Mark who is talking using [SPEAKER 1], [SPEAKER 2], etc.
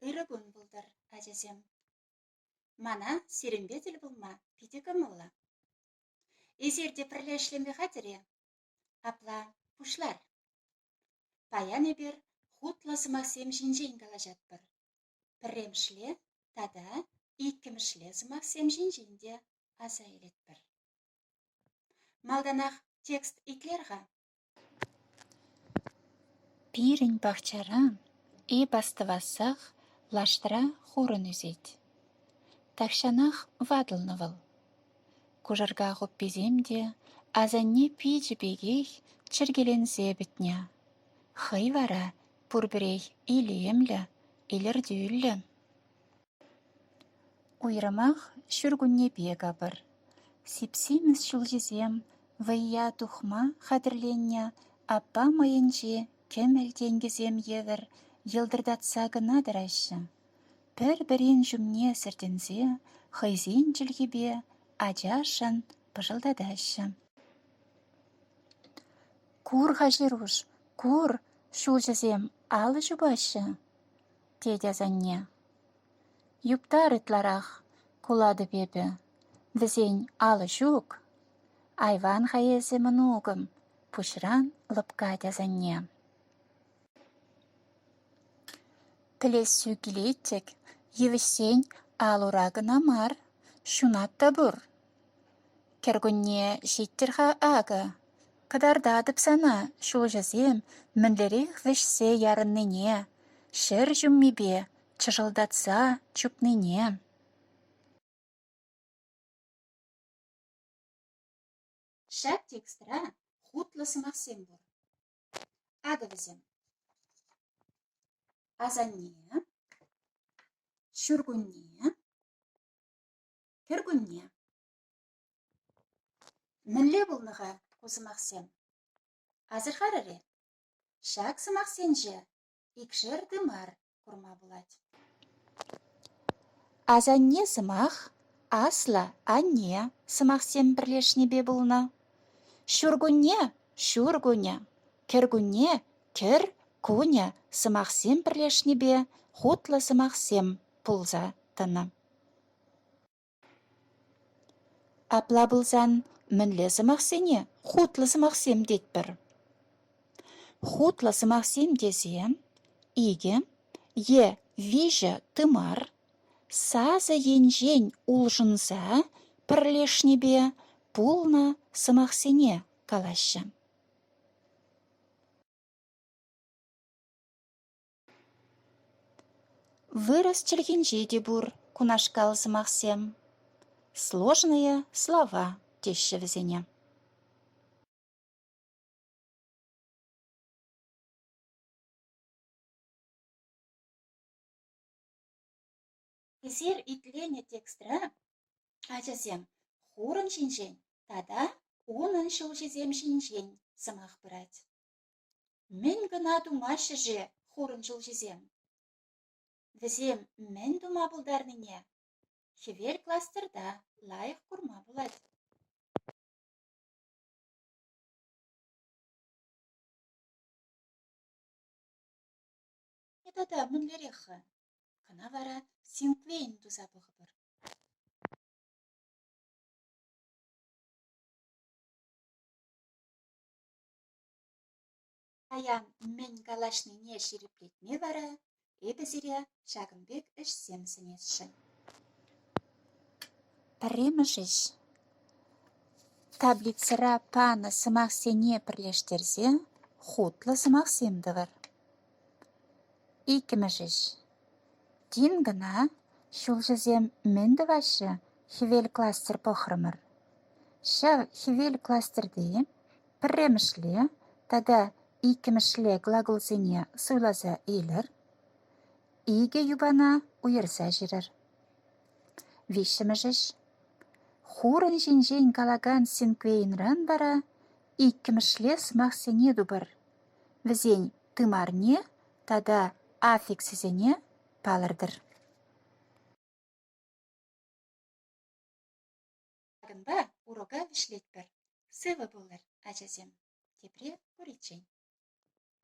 [SPEAKER 1] ырыгун булдыр, ажасем. Мана серембетел булма, питекім ола. Эзерде пірлешлембе хатыре, апла пушлар. Паяне бер хутласымақ семжинжен калажат бір. Пірремшле, тада иккімшле сымақ семжинженде аса елет бір. Малданақ текст итлерға.
[SPEAKER 2] Пирень бахчара, и бастывасақ, лаштыра хорын үзет. Такшанақ вадылнывыл. Кужырға ғып беземде, азанне пейджі бегей чіргелензе бітня. Хый вара, пұрбірей илемлі, илердюллі. Уйрымақ шүргүнне бега бір. Сипсиміз шылжызем, вайя тухма хадырлення, аппа майынже кемелденгізем евір, елдірдатса гына дырашы. Бір-бірін жүмне сіртінзе, хайзин жылгебе, ажашын пыжылдадашы. Кур хажируш, кур, шулжызем алы жұбашы, деді азанне. Юктар ытларақ, кулады бебі, візен алы жүк. Айван хайезе мұнуғым, пұшыран лыпқа дязанне. Пілес сүйгілеттік, евісен алурағын амар, шунатта бұр. Кергүнне жеттірға ағы, кадардадып сана шул жазем мінлерек вішсе ярынныне, шыр жүммебе, чыжылдатса чүпныне.
[SPEAKER 1] Шак текстра хутласымақ сем бұр. Ады візем. Азанне, шүргүнне, кіргүнне. Мінле бұлныға қосымақ сем. Азыр қарыры. Шак сымақ сенже, икшір дымар құрма бұлад.
[SPEAKER 2] Азанне сымақ, асла анне сымақ сем бірлешіне бе бұлна. Шүргүнне, шүргүнне, кіргүнне, кір, куня сымақ сем бірлешіне бе, хутла сымақ сем пулза тыны. Апла бұлзан мінле сымақ сене, хутла сымақ сем дет бір. Хутла сымақ сем дезем, иге, е вижі тымар, саза енжен улжынса, бірлешіне бе, пулна сымақ сене калашы. Вырос челгенже де бур, кунашкал сымақ сем. Сложные слова теші візене.
[SPEAKER 1] Кезер итлене текстра, ажасем, хурын шинжен, тада унын шылжызем шинжен сымақ бұрад. Мен гына думашы же хурын шылжызем. Візем мен дума бұлдарныне, хевер кластерда лайық құрма бұлад. Етада мүнлерехі, қына вара синквейн тузабығы бұр. Аян мен калашныне шереплетме вара, эбізіре шагымбек іш семсінесші.
[SPEAKER 2] Піремішіш. Таблицыра паны сымақ сене бірлештерзе, хутла сымақ семдівір. Икімішіш. Дин гына шулжызем міндівашы хевел кластер похрымыр. Ша хевел кластерде піремішле, тада икімішле глаголзене суйлаза ейлір, иге юбана уйырса жирір. Вишімішіш. Хурын жинжен калаган синквейнран бара, иккімішле сымақ сене дубыр. Візен тымарне, тада аффиксізене палырдыр.
[SPEAKER 1] Агынба урога вишлет бір. Сывы болыр, ажазем. Тепре көречен.